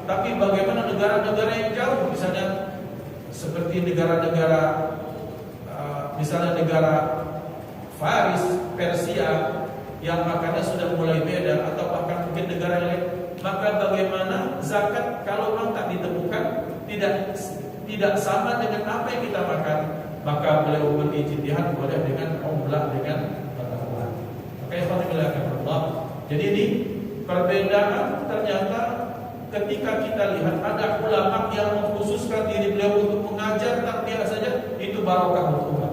Tapi bagaimana negara-negara yang jauh, misalnya seperti negara-negara misalnya negara Faris, Persia, yang makannya sudah mulai beda, atau bahkan mungkin negara lain, maka bagaimana zakat kalau memang tak ditemukan tidak sama dengan apa yang kita makan, maka beliau berijtihad boleh dengan umlah dengan bertahun. Maka Allah. Jadi ini perbedaan ternyata ketika kita lihat ada ulama yang mengkhususkan diri beliau untuk mengajar takbir saja, itu barokah untuk umat.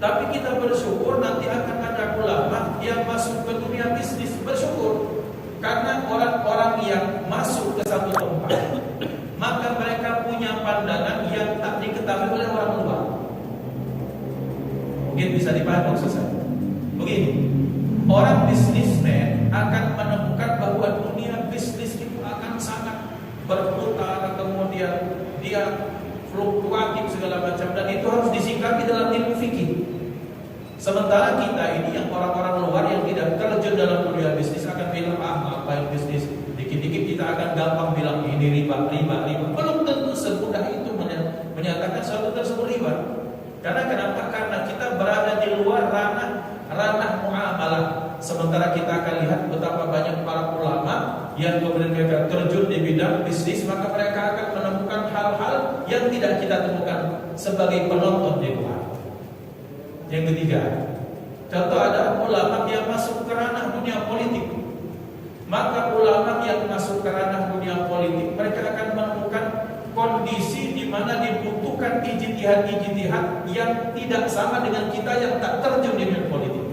Tapi kita bersyukur nanti akan ada ulama yang masuk ke dunia bisnis, bersyukur karena orang-orang yang masuk ke satu tempat, maka mereka punya pandangan yang tak diketahui oleh orang luar. Mungkin bisa dipahami maksud saya. Begini, orang bisnismen akan menemukan bahwa dunia bisnis itu akan sangat berputar, kemudian dia fluktuatif segala macam, dan itu harus disikapi dalam ilmu fikih. Sementara kita ini yang orang-orang luar yang tidak terjun dalam dunia bisnis akan bilang apa yang bisnis, dikit-dikit kita akan gampang bilang ini riba. Belum tentu semudah itu menyatakan sesuatu tersebut riba. Karena kenapa? Karena kita berada di luar ranah muamalah. Sementara kita akan lihat betapa banyak para ulama yang kemudian mereka terjun di bidang bisnis, maka mereka akan menemukan hal-hal yang tidak kita temukan sebagai penonton di luar. Yang ketiga, contoh ada ulama yang masuk ke ranah dunia politik. Maka ulama yang masuk ke ranah dunia politik, mereka akan menemukan kondisi di mana dibutuhkan ijtihad yang tidak sama dengan kita yang tak terjun di dunia politik.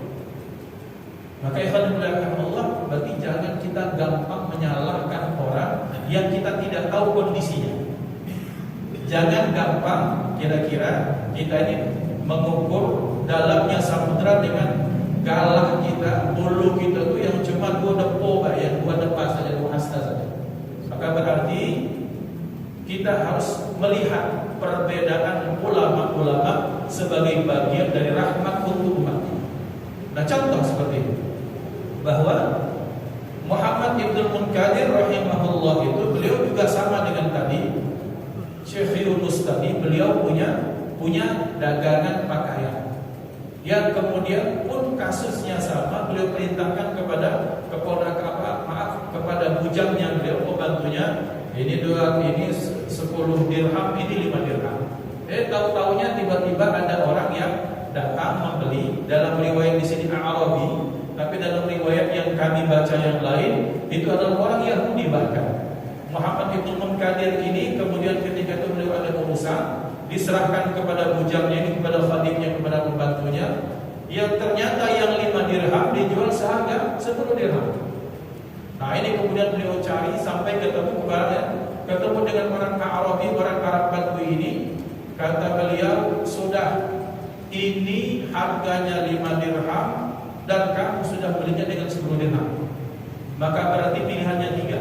Maka Allah, berarti jangan kita gampang menyalahkan orang yang kita tidak tahu kondisinya. Jangan gampang kira-kira kita ini mengukur dalamnya samudra dengan galah kita, bulu kita itu yang cuma 2 depo, yang 2 depas saja, 2 hasta saja. Maka berarti kita harus melihat perbedaan ulama-ulama sebagai bagian dari rahmat untuk umat. Nah, contoh seperti ini, bahwa Muhammad Ibnul Munkadir rahimahullah itu beliau juga sama dengan tadi Syekh Yunus tadi, beliau punya dagangan pakaian yang kemudian pun kasusnya sama, beliau perintahkan kepada kepada bujangnya beliau, pembantunya, ini 10 dirham, ini 5 dirham. Tahu-taunya tiba-tiba ada orang yang datang membeli. Dalam riwayat di sini Arabi, tapi dalam riwayat yang kami baca yang lain itu adalah orang Yahudi. Bahkan Muhammad Ibn Munkadir ini kemudian ketika itu beliau ada urusan, diserahkan kepada bujangnya ini, kepada khadimnya, kepada pembantunya, yang ternyata yang 5 dirham dijual seharga 10 dirham. Nah, ini kemudian beliau cari sampai ketemu dengan orang Arabi, orang Arab Badui ini. Kata beliau, sudah, ini harganya 5 dirham dan kamu sudah belinya dengan 10 dirham. Maka berarti pilihannya 3.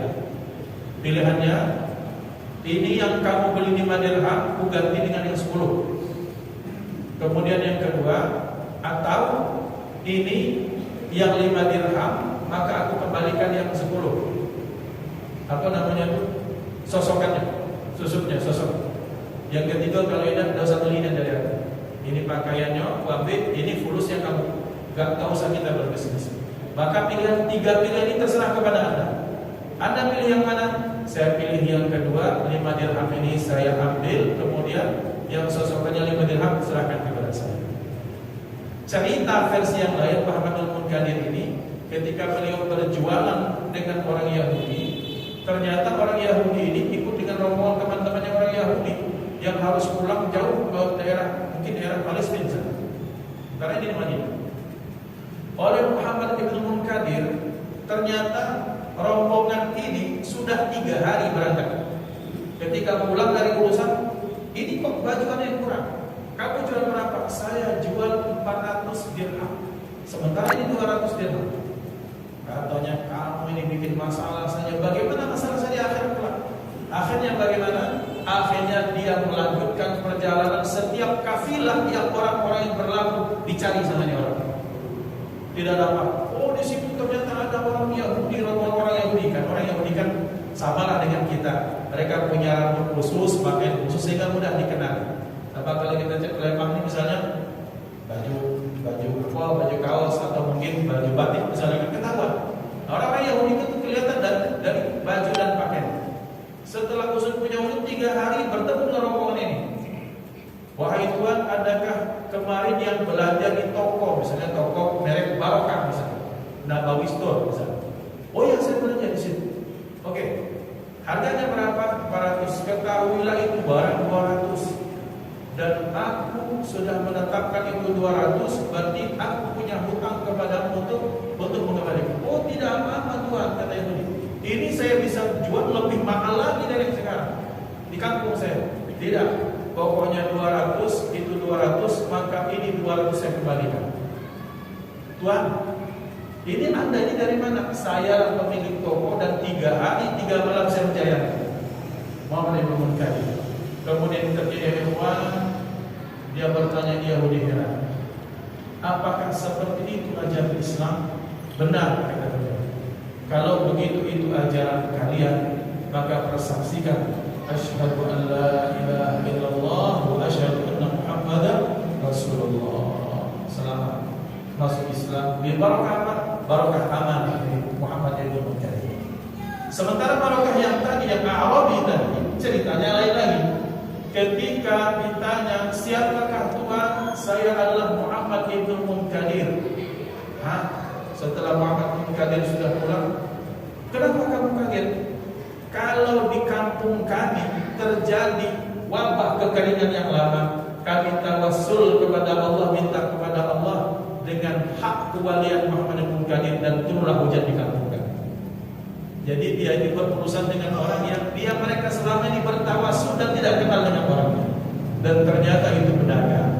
Pilihannya, ini yang kamu beli 5 dirham, aku ganti dengan yang 10. Kemudian yang kedua, atau ini yang 5 dirham, maka aku kembalikan yang 10. Apa namanya itu? Sosokannya, susupnya, sosok. Yang ketiga, kalau ini ada 1 liner dari aku. Ini pakaiannya, aku ambil, ini fulusnya kamu. Gak usah kita berbisnis. Maka pilihan 3 pilihan ini terserah kepada Anda. Anda pilih yang mana? Saya pilih yang kedua, 5 dirham ini saya ambil, kemudian yang sosokannya 5 dirham serahkan kepada saya. Cerita versi yang lain Muhammad Al-Munkadir ini, ketika beliau berjualan dengan orang Yahudi, ternyata orang Yahudi ini ikut dengan rombongan teman-temannya orang Yahudi yang harus pulang jauh ke daerah, mungkin daerah Palestina, karena ini di Madinah. Oleh Muhammad Ibn Munkadir, ternyata rombongan ini sudah 3 hari berangkat. Ketika pulang dari urusan, ini kok baju ada yang kurang. Kamu jual berapa? Saya jual 400 dirham. Sementara ini 200 dirham. Katanya, kamu ini bikin masalah saja. Bagaimana masalah saya di akhirat kelak? Akhirnya bagaimana? Akhirnya dia melanjutkan perjalanan. Setiap kafilah yang orang-orang yang berlaku dicari sama dia orang. Tidak dapat. Oh, di situ ternyata ada orang Yahudi, orang Yahudi kan. Orang Yahudi kan Samalah dengan kita. Mereka punya rambut khusus, pakaian khusus sehingga mudah dikenal. Apa kalau kita cek Lembang ini misalnya baju kaos atau mungkin baju batik misalnya ketahuan. Orang-orang Yahudi itu kelihatan dari baju dan pakaian. Setelah Usun punya Usun 3 hari bertemu dengan rombongan ini. Wahai Tuhan, adakah kemarin yang belanja di toko, misalnya toko merek Barokah misalnya, Nabawi Store misalnya. Oh ya, saya belanja di situ. Oke, harganya berapa? 400. Ketahuilah itu barang 200. Dan aku sudah menetapkan itu 200, berarti aku punya hutang kepadamu untuk mengembalikan. Oh tidak apa-apa Tuhan, kata Yahudi. Ini saya bisa jual lebih mahal lagi dari sekarang di kampung saya. Tidak, pokoknya 200 itu 200, maka ini 200 saya kembalikan. Tuhan, ini Anda ini dari mana? Saya pemilik toko dan 3 hari 3 malam saya menjayanya. Mau menemukan. Kemudian terjadi hewan, dia bertanya Yahudi heran, apakah seperti itu ajaran Islam? Benar, kata dia. Kalau begitu itu ajaran kalian, maka persaksikan asyhadu an la ilaha illallah wa asyhadu anna Muhammadar Rasulullah. Selamat masuk Islam. Bi barakah amanah Muhammad ibn Karim. Sementara barokah yang tadi yang Arabi tadi ceritanya lain lagi. Ketika ditanya siapakah Tuhan, saya adalah Muhammad ibn Munkadir. Setelah Muhammad ibn Munkadir sudah pulang, kenapa kamu kaget? Kalau di kampung kami terjadi wabah kekeringan yang lama, kami tawassul kepada Allah, minta kepada Allah dengan hak kewalian Muhammad ibn Munkadir dan turunlah hujan di kampung kami. Jadi dia ini berurusan dengan orang yang mereka selama ini bertawassul dan tidak kenal dengan orangnya. Dan ternyata itu pedagang.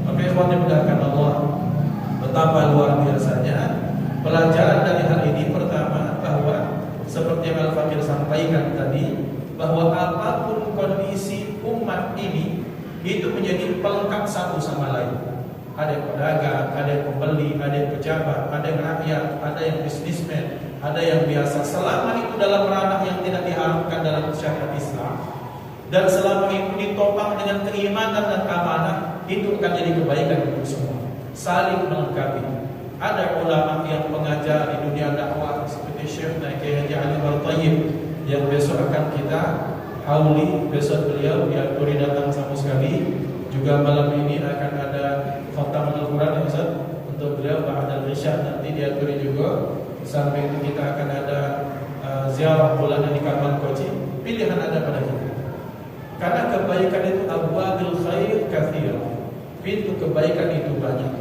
Maka ikhwan dimudahkan Allah, betapa luar biasanya pelajaran dari hal ini. Pertama, bahwa seperti yang Al-Fakir sampaikan tadi, bahwa apapun kondisi umat ini, itu menjadi pelengkap satu sama lain. Ada yang pedagang, ada yang pembeli, ada yang pejabat, ada yang rakyat, ada yang bisnismen, ada yang biasa. Selama itu dalam ranah yang tidak diharamkan dalam syariat Islam, dan selama itu ditopang dengan keimanan dan amanah, itu akan jadi kebaikan untuk semua. Saling melengkapi. Ada ulama yang mengajar di dunia dakwah seperti Syekh Kiai Haji Ali Al-Thayyib yang besok akan kita hauli. Besok beliau diaturi datang sama sekali. Juga malam ini akan ada khatam Al-Quran ya Ustaz, untuk beliau ba'da al-isya nanti diaturi juga. Sampai itu kita akan ada ziarah bulanan di Kamal Koci. Pilihan ada pada kita. Karena kebaikan itu abwabil khair katsir. Pintu kebaikan itu banyak.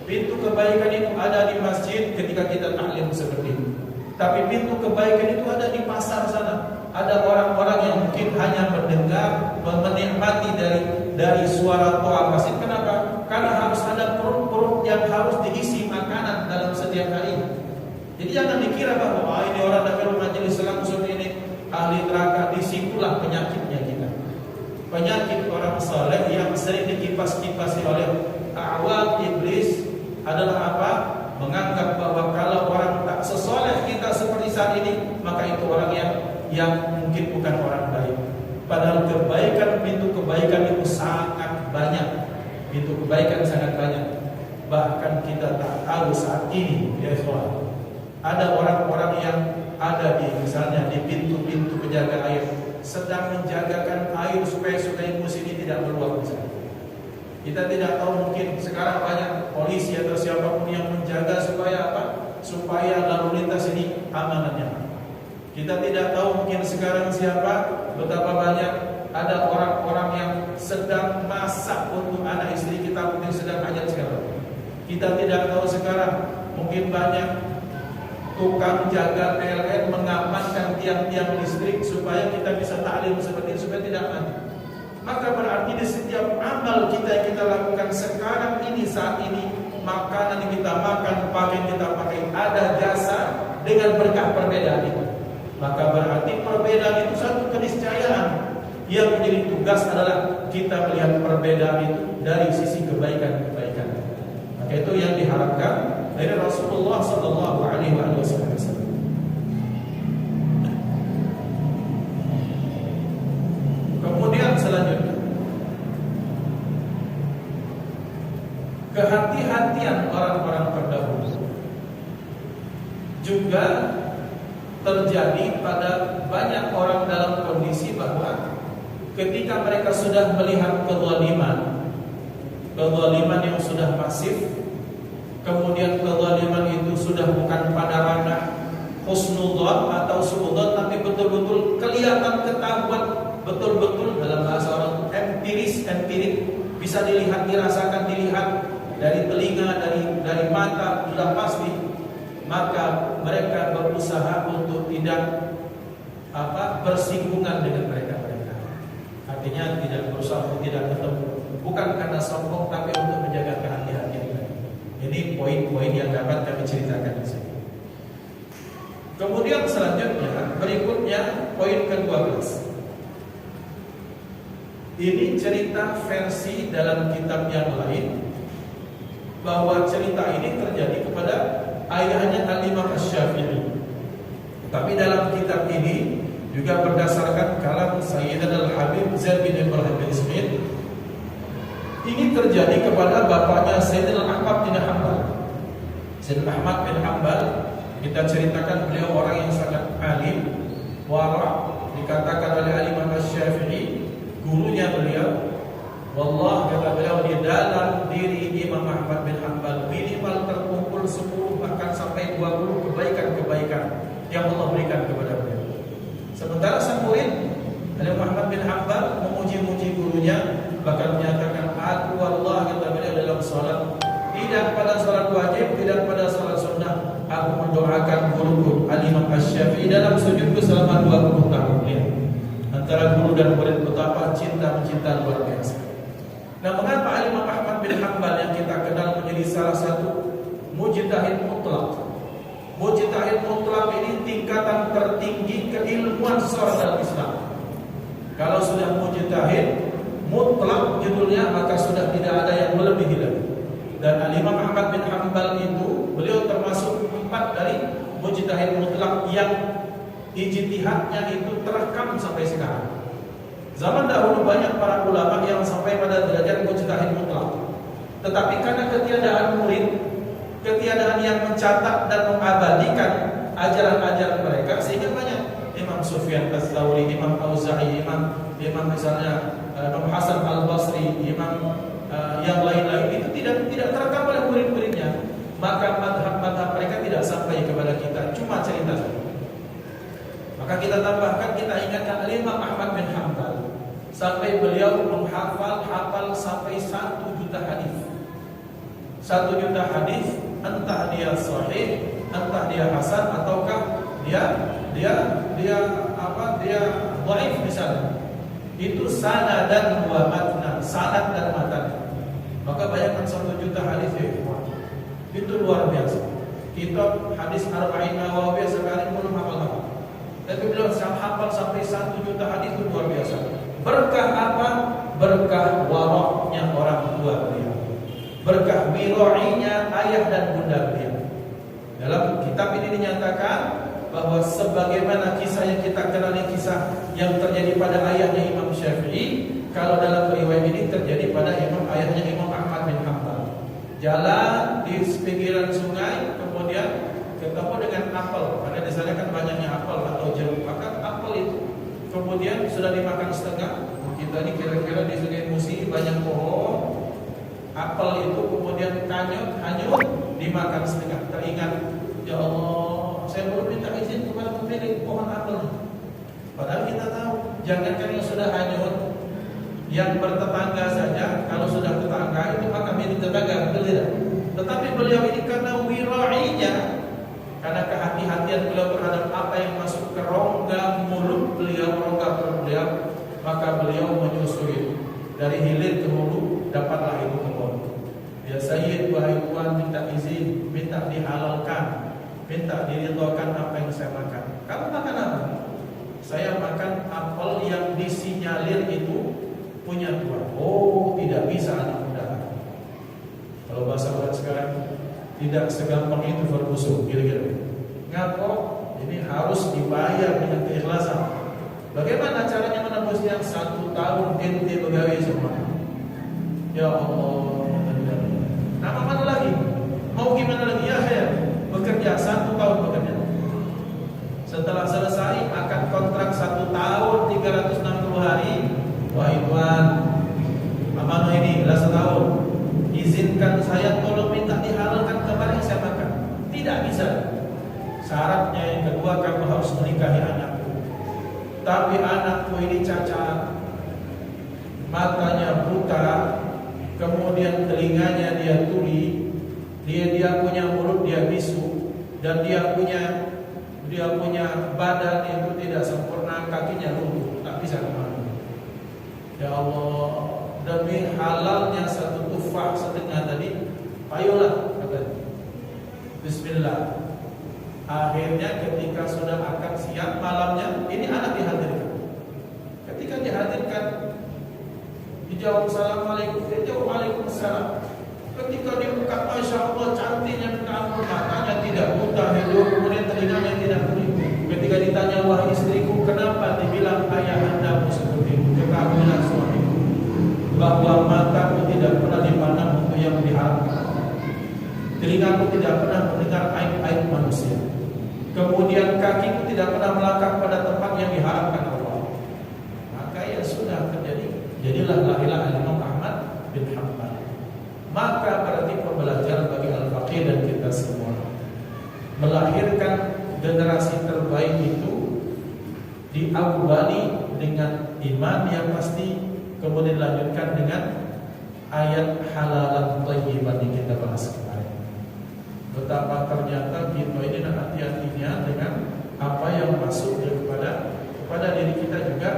Pintu kebaikan itu ada di masjid ketika kita taklim seperti itu. Tapi pintu kebaikan itu ada di pasar sana. Ada orang-orang yang mungkin hanya mendengar, menikmati dari suara toa masjid. Kenapa? Karena harus ada perut-perut yang harus diisi makanan dalam setiap hari. Jadi jangan dikira bahwa ini orang dari majelis langsung ini ahli neraka. Disitulah penyakitnya kita. Penyakit orang saleh yang sering dikipas-kipasi oleh awal iblis adalah apa? Menganggap bahwa kalau orang tak sesoleh kita seperti saat ini, maka itu orang yang mungkin bukan orang baik. Padahal kebaikan, pintu kebaikan itu sangat banyak. Pintu kebaikan sangat banyak. Bahkan kita tak tahu saat ini, ya ikhwan, ada orang-orang yang ada di misalnya di pintu-pintu penjaga air sedang menjagakan air supaya Sungai Mus ini tidak meluap misalnya. Kita tidak tahu, mungkin sekarang banyak polisi atau siapapun yang menjaga supaya apa? Supaya lalu lintas ini amanannya. Kita tidak tahu mungkin sekarang siapa, betapa banyak ada orang-orang yang sedang masak untuk anak istri kita, mungkin sedang hajat sekarang. Kita tidak tahu sekarang mungkin banyak tukang jaga PLN mengamankan tiang-tiang listrik supaya kita bisa taklim seperti itu, supaya tidak mati. Maka berarti di setiap amal kita yang kita lakukan sekarang ini, saat ini, makanan yang kita makan, pakaian kita pakai, ada jasa dengan berkah perbedaan itu. Maka berarti perbedaan itu satu keniscayaan. Yang menjadi tugas adalah kita melihat perbedaan itu dari sisi kebaikan-kebaikan. Maka itu yang diharapkan dari Rasulullah sallallahu alaihi wasallam. kehati-hatian orang-orang terdahulu juga terjadi pada banyak orang dalam kondisi bahwa ketika mereka sudah melihat kezaliman yang sudah masif, kemudian kezaliman itu sudah bukan pada ranah husnudzon atau suudzon, tapi betul-betul kelihatan, ketahuan, betul-betul dalam bahasa orang empirik, bisa dilihat, dirasakan, dilihat dari telinga, dari mata, sudah pasti. Maka mereka berusaha untuk tidak bersinggungan dengan mereka. Artinya tidak berusaha untuk tidak ketemu, bukan karena sombong, tapi untuk menjaga kehati-hatian. Ini poin-poin yang dapat kami ceritakan di sini. Kemudian selanjutnya, berikutnya poin ke-12. Ini cerita versi dalam kitab yang lain, bahwa cerita ini terjadi kepada ayahnya Al-Imam Asy-Syafi'i. Tapi dalam kitab ini juga berdasarkan kalam Sayyidina Al-Habib Zaid bin Ibrahim bin Ismail, ini terjadi kepada bapaknya Sayyidina Ahmad bin Hanbal. Sayyidina Ahmad bin Hanbal, kita ceritakan beliau orang yang sangat alim, wara', dikatakan oleh Al-Imam Asy-Syafi'i, gurunya beliau, wallah kata beliau, di dalam diri Imam Ahmad bin Hanbal minimal terkumpul 10 bahkan sampai 20 kebaikan-kebaikan yang Allah berikan kepada beliau. Sementara sang murid Imam Ahmad bin Hanbal memuji-muji gurunya, bahkan menyatakan, aku Allah kata beliau dalam salat, tidak pada salat wajib, tidak pada salat sunnah, aku mendoakan guruku Al-Imam Asy-Syafi'i dalam sujudku selama 20 tahun. Antara guru dan murid betapa cinta-mencinta luar biasa. Nah, mengapa Imam Ahmad bin Hanbal yang kita kenal menjadi salah satu mujtahid mutlak? Mujtahid mutlak ini tingkatan tertinggi keilmuan seorang dalam Islam. Kalau sudah mujtahid mutlak judulnya, maka sudah tidak ada yang melebihi lagi. Dan Imam Ahmad bin Hanbal itu, beliau termasuk 4 dari mujtahid mutlak yang ijtihadnya itu terekam sampai sekarang. Zaman dahulu banyak para ulama yang sampai pada derajat mujtahid mutlak, tetapi karena ketiadaan murid, ketiadaan yang mencatat dan mengabadikan ajaran-ajaran mereka, sehingga banyak Imam Sufyan Ats-Tsauri, Imam Auza'i, Imam misalnya Imam Hasan Al-Basri, Imam yang lain-lain itu tidak terekam oleh murid-muridnya. Maka madhab-madhab mereka tidak sampai kepada kita, cuma cerita saja. Maka kita tambahkan, kita ingatkan Imam Ahmad bin Hanbal sampai beliau hafal sampai 1 juta hadis. 1 juta hadis, entah dia sahih, entah dia hasan, ataukah dia dhaif misalnya. Itu sanad dan wa matnan, sanad dan matan. Maka bayangkan 1 juta hadis itu luar biasa. Kitab hadis Arba'in Nawawiyah sekarang belum hafal-hafal. Tapi beliau hafal sampai 1 juta hadis, itu luar biasa. Berkah apa? Berkah waroknya orang tua beliau, berkah wira'inya ayah dan bunda beliau. Dalam kitab ini dinyatakan bahwa sebagaimana kisah yang kita kenali, kisah yang terjadi pada ayahnya Imam Syafi'i, kalau dalam riwayat ini terjadi pada ayahnya Imam Ahmad bin Hanbal. Jalan di pinggiran sungai, kemudian ketemu dengan apel, karena di sana kan banyaknya apel atau jeruk. Maka apel itu kemudian sudah dimakan setengah. Kita ini kira-kira di Sungai Musi banyak pohon. Apel itu kemudian hanyut dimakan setengah. Teringat, ya Allah, saya belum minta izin kepada pemilik pohon apel. Padahal kita tahu, jangankan yang sudah hanyut, yang bertetangga saja, kalau sudah tetangga itu maka milik tetangga, betul tidak? Tetapi beliau ini karena wira'inya, karena kehati-hatian beliau terhadap apa yang masuk ke rongga mulut beliau, rongga perut beliau, maka beliau menyusui dari hilir ke hulu, dapatlah itu kebun. Ya Sayyid, wahai Tuhan, minta izin, minta dihalalkan, minta diridhokan apa yang saya makan. Kamu makan apa? Saya makan apel yang disinyalir itu punya Tuhan. Oh, tidak bisa anak muda. Kalau bahasa orang sekarang, tidak segampang itu bermusuh, kira-kira. Ngaco, ini harus dibayar dengan keikhlasan. Bagaimana caranya menembusnya? 1 tahun ente begawe semua. Ya Allah. Nah, Mau gimana lagi? Ya saya bekerja 1 tahun bekerja. Setelah selesai akad kontrak 1 tahun 360 hari. Wah Iwan, amanah ini udah setahun. Izinkan saya, tolong minta dihalalkan kemarin saya makan. Tidak bisa. Syaratnya yang kedua, kamu harus menikahi anakku. Tapi anakku ini cacat, matanya buta, kemudian telinganya dia tuli, dia punya mulut dia bisu, dan dia punya badan itu tidak sempurna, kakinya lumpuh, tak bisa kemana. Ya Allah, demi halalnya 1 tufah setengah tadi, ayolah kata Bismillah. Akhirnya ketika sudah akad siap malamnya, ini anak dihadirkan. Ketika dihadirkan, dijawab Assalamualaikum, dia jawab Waalaikumsalam. Ketika dibuka, Masya Allah cantiknya minta ampun, matanya tidak buta, hidup, kemudian telinganya tidak tuli. Ketika ditanya, wahai istriku, kenapa? Dibilang ayah andamu seperti itu. Ketahuilah suamiku bahwa mataku tidak pernah dipandang untuk yang diharapkan, telingaku tidak pernah mendengar aib-aib manusia, kemudian kakiku tidak pernah melangkah pada tempat yang diharapkan Allah. Maka ya sudah terjadi, jadilah lahirlah Imam Ahmad bin Hanbal. Maka berarti pembelajaran bagi Al-Faqih dan kita semua, melahirkan generasi terbaik itu diawali dengan iman yang pasti, kemudian dilanjutkan dengan ayat halalan thayyiban yang kita bahas kemarin. Betapa ternyata kita ini hati-hatinya dengan apa yang masuk kepada diri kita, juga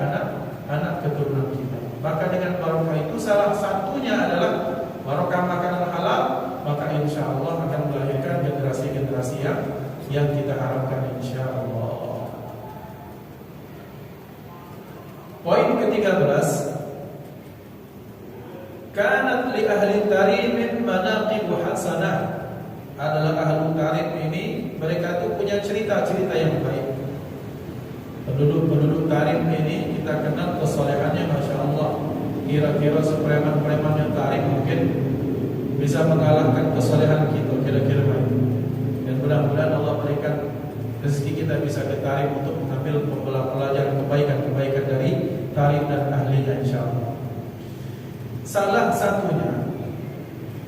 anak keturunan kita. Maka dengan barokah itu salah satunya adalah barokah makanan halal, maka insya Allah akan melahirkan generasi-generasi yang kita harapkan insya Allah. Poin ke-13, kanat li ahli tarim manaqib hasanah. Adalah ahli tarim ini, mereka itu punya cerita-cerita yang baik. Penduduk tarim ini kita kenal kesolehannya Masya Allah. Kira-kira sepreman-preman yang tarim mungkin bisa mengalahkan kesolehan kita, kira-kira baik. Dan mudah-mudahan Allah berikan rezeki kita bisa ke tarim untuk mengambil pelajaran kebaikan-kebaikan dari tarim dan ahlinya insya Allah. Salah satunya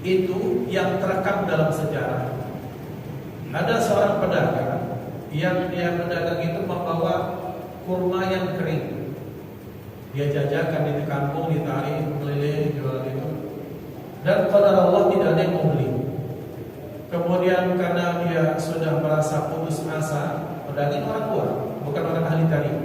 itu yang terekam dalam sejarah. Ada seorang pedagang yang dia berdagang itu membawa kurma yang kering. Dia jajakan di kampung, ditarik keliling jualan itu. Dan qadar Allah tidak ada yang mau beli. Kemudian karena dia sudah merasa putus asa, pedagang orang tua, bukan orang ahli tarim.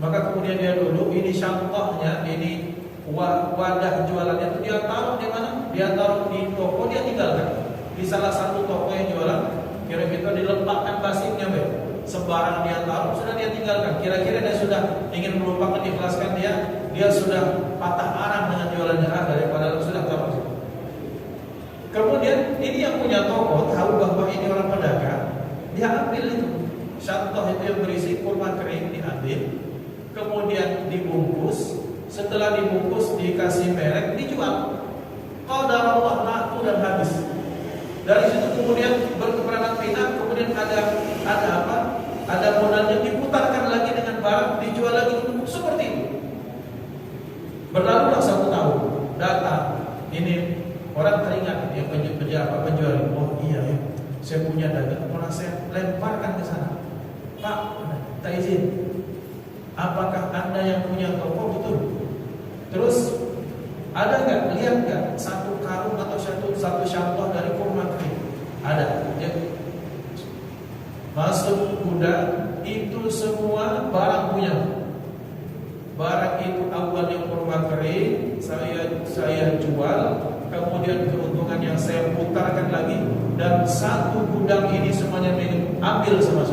Maka kemudian dia duduk, ini syantahnya, ini wadah jualannya itu dia taruh di mana? Dia taruh di toko, dia tinggalkan di salah satu toko yang jualan. Kira-kira diletakkan basitnya, sembarang dia taruh, sudah dia tinggalkan. Kira-kira dia sudah ingin melupakan, ikhlaskan, dia sudah patah arang dengan jualannya daripada sudah taruh. Kemudian ini yang punya toko tahu bahwa ini orang pedagang, dia ambil itu syantah itu yang berisi kurma kering, diambil, kemudian dibungkus. Setelah dibungkus dikasih merek, dijual. Qadar Allah laku dan habis. Dari situ kemudian berkeperangan pihak, kemudian ada apa? Ada modalnya, diputarkan lagi dengan barang, dijual lagi, seperti itu. Berlalulah 1 tahun, datang ini orang teringat yang penjual. Oh iya ya, saya punya dagang, pernah saya lemparkan ke sana. Pak, tak izin. Apakah Anda yang punya toko? Betul. Terus ada nggak, lihat nggak satu karung atau satu syantah dari kurma kering? Ada. Ya. Masuk gudang, itu semua barang punya. Barang itu awalnya kurma kering, saya jual, kemudian keuntungan yang saya putarkan lagi, dan satu gudang ini semuanya milik, ambil sama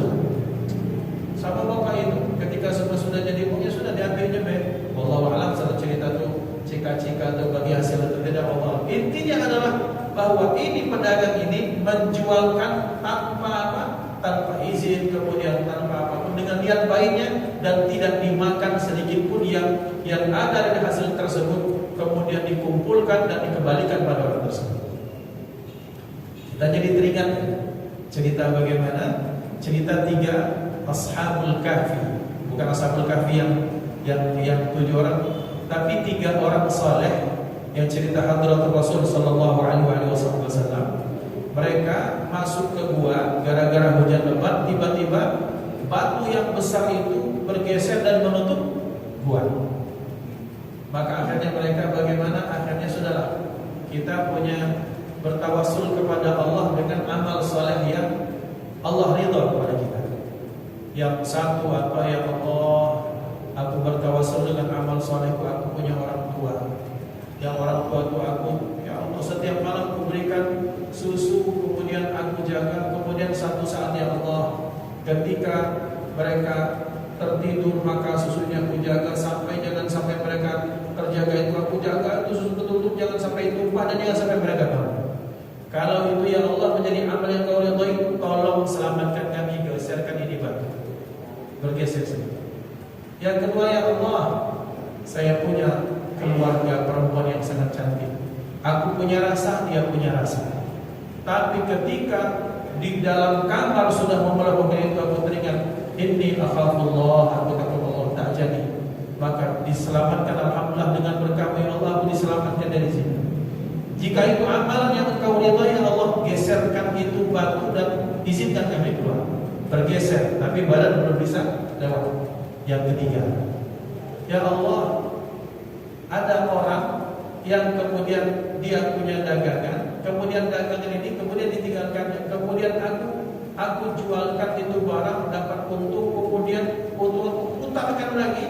bapak itu. Ketika sudah jadi punya, sudah diambilnya baik. Wallahu a'lam, satu cerita tuh cika-cika atau bagi hasil atau tidak, Allah. Intinya adalah bahwa ini pedagang ini menjualkan tanpa izin, kemudian tanpa apapun, dengan niat baiknya, dan tidak dimakan sedikit pun yang ada dari hasil tersebut, kemudian dikumpulkan dan dikembalikan pada orang tersebut. Kita jadi teringat cerita bagaimana cerita 3 Ashabul Kahfi, bukan Ashabul Kahfi yang 7 orang, tapi 3 orang saleh yang cerita Hadratul Rasul sallallahu alaihi wasallam. Mereka masuk ke gua gara-gara hujan lebat, tiba-tiba batu yang besar itu bergeser dan menutup gua. Maka akhirnya mereka bagaimana? Akhirnya sudahlah, kita punya bertawasul kepada Allah dengan amal soleh yang Allah ridha kepada kita. Yang satu atau ya Allah, aku bertawasul dengan amal solehku, aku punya orang tua. Yang orang tua itu aku, ya Allah, setiap malam aku berikan susu, kemudian aku jaga, kemudian satu saat ya Allah, ketika mereka tertidur maka susunya aku jaga, jangan sampai mereka terjaga itu aku jaga, itu susu betul-betul jangan sampai tumpah dan jangan sampai mereka tahu. Kalau itu ya Allah menjadi amal yang kau ridhoi, tolong selamatkan kami, geserkan ini batu, bergeser sedikit. Yang kedua ya Allah, saya punya keluarga perempuan yang sangat cantik, aku punya rasa, dia punya rasa. Tapi ketika di dalam kamar sudah melakukan itu, aku teringat inni akhafullah, aku takut Allah, tak jadi. Maka diselamatkan alhamdulillah dengan berkah ya Allah, aku diselamatkan dari sini. Jika itu amalan yang engkau ridhai ya Allah, geserkan itu batu dan izinkan kami keluar. Bergeser, tapi badan belum bisa lewat. Yang ketiga, ya Allah, ada orang yang kemudian dia punya dagangan, kemudian dagangan ini kemudian ditinggalkannya, kemudian aku jualkan itu barang, dapat untung, kemudian untung putarkan lagi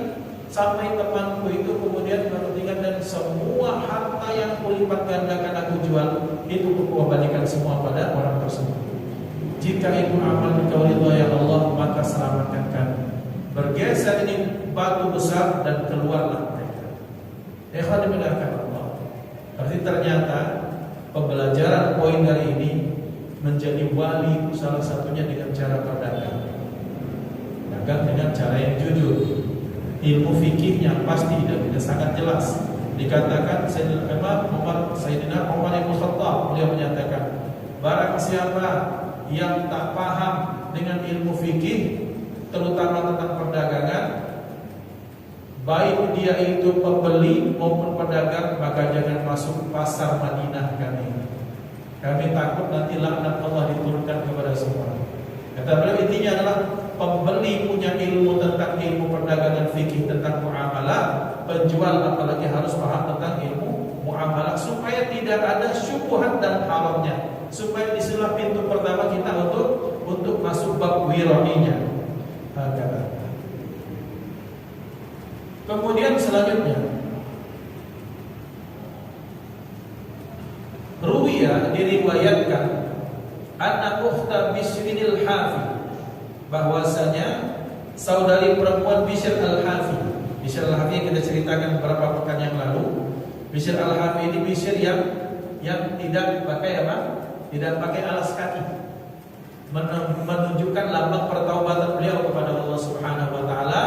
sampai temanku itu kemudian bertingkat, dan semua harta yang kulipat gandakan aku jual itu aku kembalikan semua pada orang tersebut. Jika itu amal engkau ridha ya Allah, maka selamatkan kami. Bergeser ini batu besar dan keluarlah mereka. Ikhwan dimudahkan Allah. Berarti ternyata pembelajaran poin dari ini, menjadi wali salah satunya dengan cara berdagang. Dagang dengan cara yang jujur. Ilmu fikihnya pasti dan sangat jelas. Dikatakan Sayyidina Umar bin Khattab, beliau menyatakan, barang siapa yang tak paham dengan ilmu fikih, terutama tentang perdagangan, baik dia itu pembeli maupun pedagang, maka jangan masuk pasar Madinah kami. Kami takut nanti laknat Allah diturunkan kepada semua. Kata beliau, intinya adalah pembeli punya ilmu tentang ilmu perdagangan fikih, tentang muamalah, penjual apalagi harus paham tentang ilmu muamalah, supaya tidak ada syubhat dan haramnya, supaya disitulah pintu pertama kita untuk masuk bab wirainya. Kemudian selanjutnya, ruwiya, diriwayatkan, anak ukhta Bishrin al-Hafi, bahwasanya saudari perempuan Bishr al-Hafi. Bishr al-Hafi yang kita ceritakan beberapa pekan yang lalu. Bishr al-Hafi ini Bishr yang tidak pakai apa? Tidak pakai alas kaki, menunjukkan lambang pertaubatan beliau kepada Allah Subhanahu wa taala.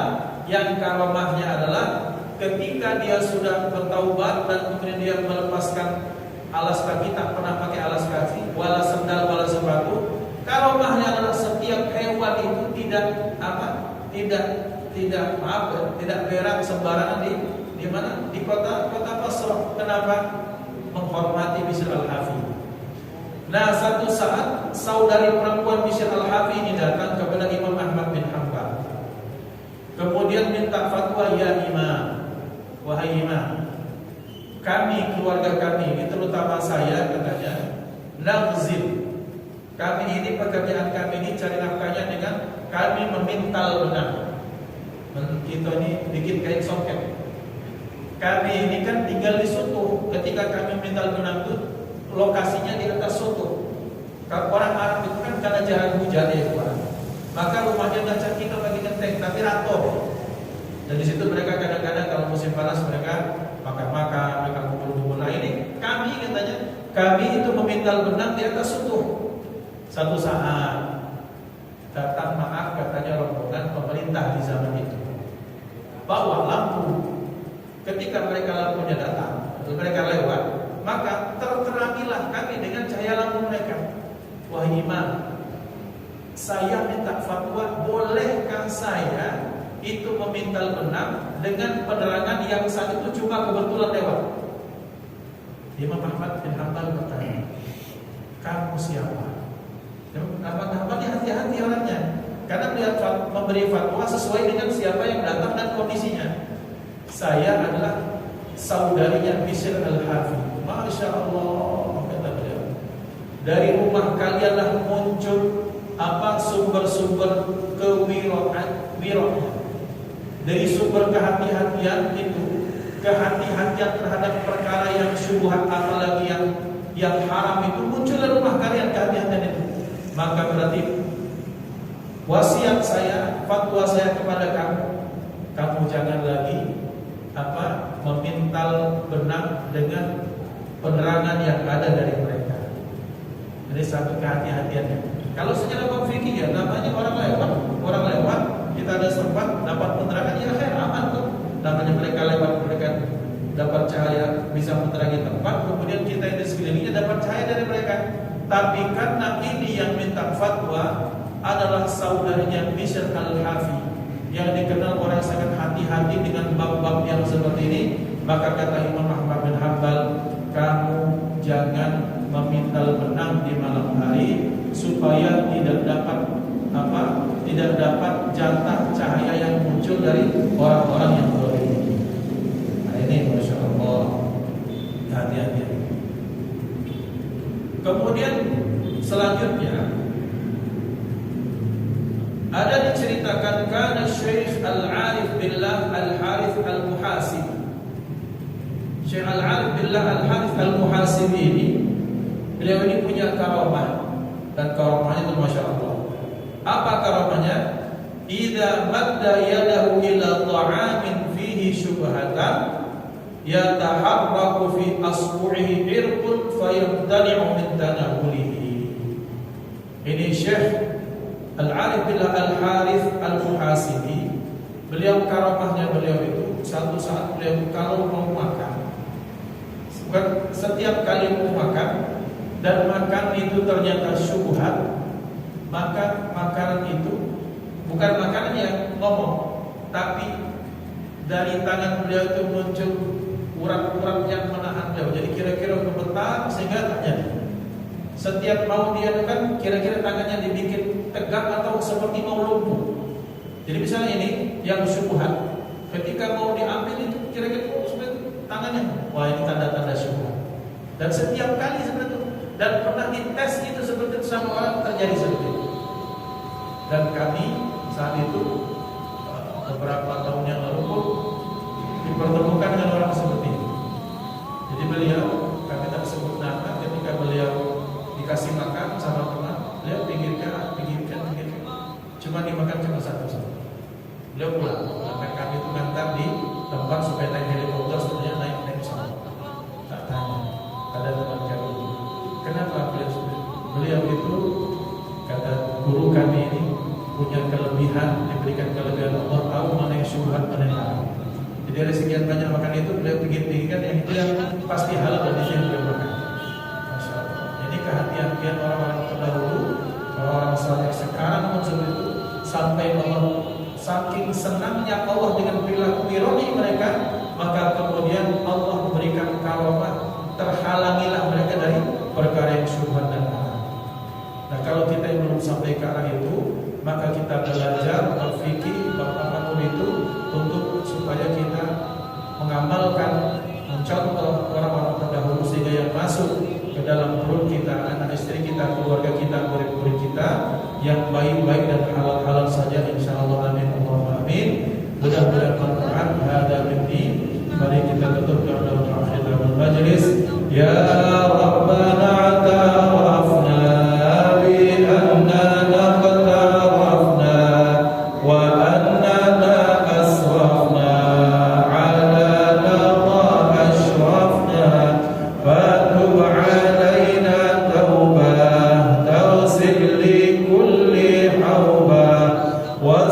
Yang karamahnya adalah ketika dia sudah bertaubat dan kemudian dia melepaskan alas kaki, tak pernah pakai alas kaki, wala sandal wala sepatu. Karamahnya adalah setiap hewan itu tidak berak sembarangan di mana? Di kota Basrah. Kenapa? Menghormati Bishr al-Hafi. Nah, satu saat saudari perempuan Bishr al-Hafi ini datang kepada Imam Ahmad bin Hanbal. Kemudian minta fatwa, ya Imam, wahai Imam, kami, keluarga kami ini, terutama saya, katanya, nagzib. Kami ini, pekerjaan kami ini cari nafkahnya dengan kami memintal benang. Kita ini bikin kain songket. Kami ini kan tinggal di soto. Ketika kami memintal benang itu lokasinya di atas soto. Orang Arab itu kan karena jarang hujan ya Tuhan, maka rumahnya nggak kita bagi genteng, tapi rata. Dan di situ mereka kadang-kadang kalau musim panas mereka makan-makan, mereka kumpul-kumpul. Nah ini kami, katanya, kami itu memintal benang di atas soto. Satu saat datang, maaf, katanya, rombongan pemerintah di zaman itu, bawa lampu. Ketika mereka lampunya datang, mereka lewat, maka terterangilah kami dengan cahaya lampu mereka. wahai imam, saya minta fatwa, bolehkah saya itu memintal benang dengan penerangan yang saat itu cuma kebetulan lewat? Imam Ahmad bin Hanbal bertanya, kamu siapa? Ahmad Hanbal hati-hati orangnya, karena beliau memberi fatwa sesuai dengan siapa yang datang dan kondisinya. Saya adalah saudarinya Bishr al-Hafi. Masya Allah, kata beliau, dari rumah kalianlah muncul sumber-sumber kewirausahaan. Dari sumber kehati-hatian itu, kehati-hatian terhadap perkara yang syubhat, apalagi yang haram itu muncul dari rumah kalian, kehati-hatian itu. Maka berarti wasiat saya, fatwa saya kepada kamu jangan lagi memintal benang dengan penerangan yang ada dari mereka. Jadi satu kehati-hatiannya. Kalau secara fikih ya namanya orang lewat, kita ada sempat dapat penerangan, ya khair, aman tuh. Namanya mereka lewat, mereka dapat cahaya, bisa menerangi tempat, kemudian kita yang di sekelilingnya dapat cahaya dari mereka. Tapi karena ini yang minta fatwa adalah saudaranya Bishr al-Hafi, yang dikenal orang sangat hati-hati dengan bab-bab yang seperti ini, maka kata Imam Ahmad bin Hanbal, kamu jangan memintal benang di malam hari supaya tidak dapat jatah cahaya yang muncul dari orang-orang yang zalim. Nah, ini Masya Allah, hati-hati. Kemudian selanjutnya ada diceritakan kana Syekh Al-Arif Billah Al-Harith Al-Muhasib. Syekh Al-Arif Billah Al-Harith Al-Muhasib ini, beliau ini punya karamah, dan karamahnya itu Masya Allah. Apa karamahnya? Idza madda yadahu ila ta'amin fihi syubhatan yataharraku fi asbu'ihi irqun fayamtani'u min tanahulihi. Ini Syekh Al-Arif Billah Al-Harith Al-Muhasibi, beliau karamahnya beliau itu satu saat beliau kalau mau makan, setiap kali mau makan dan makan itu ternyata syubhat, maka makanan itu bukan makanan yang ngomong, tapi dari tangan beliau itu muncul urat-urat yang menahan beliau. Jadi kira-kira gemetar sehingga tak jadi. Setiap mau dia kan kira-kira tangannya dibikin tegak atau seperti mau lumpuh. Jadi misalnya ini yang syubhat, ketika mau diambil itu kira-kira tangannya, wah ini tanda-tanda syubhat. Dan setiap kali seperti itu, dan pernah dites itu seperti itu sama orang, terjadi seperti itu. Dan kami saat itu beberapa tahun yang lalu pun dipertemukan dengan orang seperti itu. Jadi beliau, kami tak sebut nama, ketika beliau dikasih makan sama teman, beliau pinggirkan, cuma dimakan cuma satu. Beliau pulang, karena kami itu ngantar di tempat supaya naik helikopter, sebenarnya naik pesawat. Tak tanya, ada teman kami, kenapa beliau itu, kata guru kami ini punya kelebihan, diberikan kelebihan Allah, tahu mana yang syubhat, mana yang haram. Jadi dari sekian banyak makan itu, beliau pikir-pikirkan yang itu yang pasti halal dan yang beliau makan. Masya Allah. Ini kehati-hatian orang-orang terdahulu, orang-orang saleh sekarang pun seperti itu, sampai Allah saking senangnya Allah dengan perilaku ironi mereka, maka kemudian Allah memberikan karamah, terhalangilah mereka dari perkara yang syubhat dan haram. Nah, kalau kita yang belum sampai ke arah itu, maka kita belajar berfikih apapun itu untuk supaya kita mengamalkan, mencontoh orang-orang terdahulu, sehingga yang masuk ke dalam perut kita, anak istri kita, keluarga kita, murid-murid kita yang baik-baik dan halal-halal saja, insyaallah. Amin Allahumma amin. Mudah-mudahan manfaat. Hada minni. Mari kita tutup dalam akhir majlis. Ya Rabbana ta'arafna bi annana qadtarafna wa annana asrafna ala ma ashrafna fatub alaina tawbah tawsil li kulli hawbah wa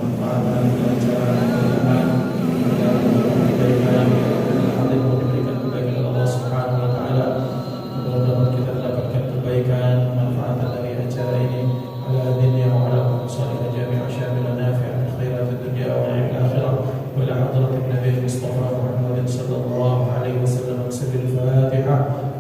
manfaatkan pelajaran Al-Quran agar kebaikan yang diberikan kebaikan Allah Subhanahu Wa Taala. Mudah-mudahan kita mendapatkan kebaikan manfaat dari acara ini ala dunia wa ala salih jami'a syamil nafi' khairat dunya wa akhirah wa ala hadrat Nabi Mustafa Muhammad sallallahu alaihi wasallam. Al-Fatihah.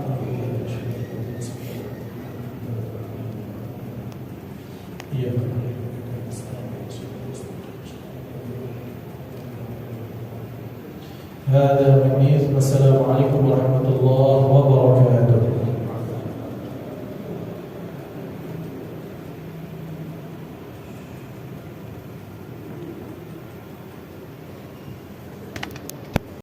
هذا مني. والسلام عليكم ورحمة الله وبركاته.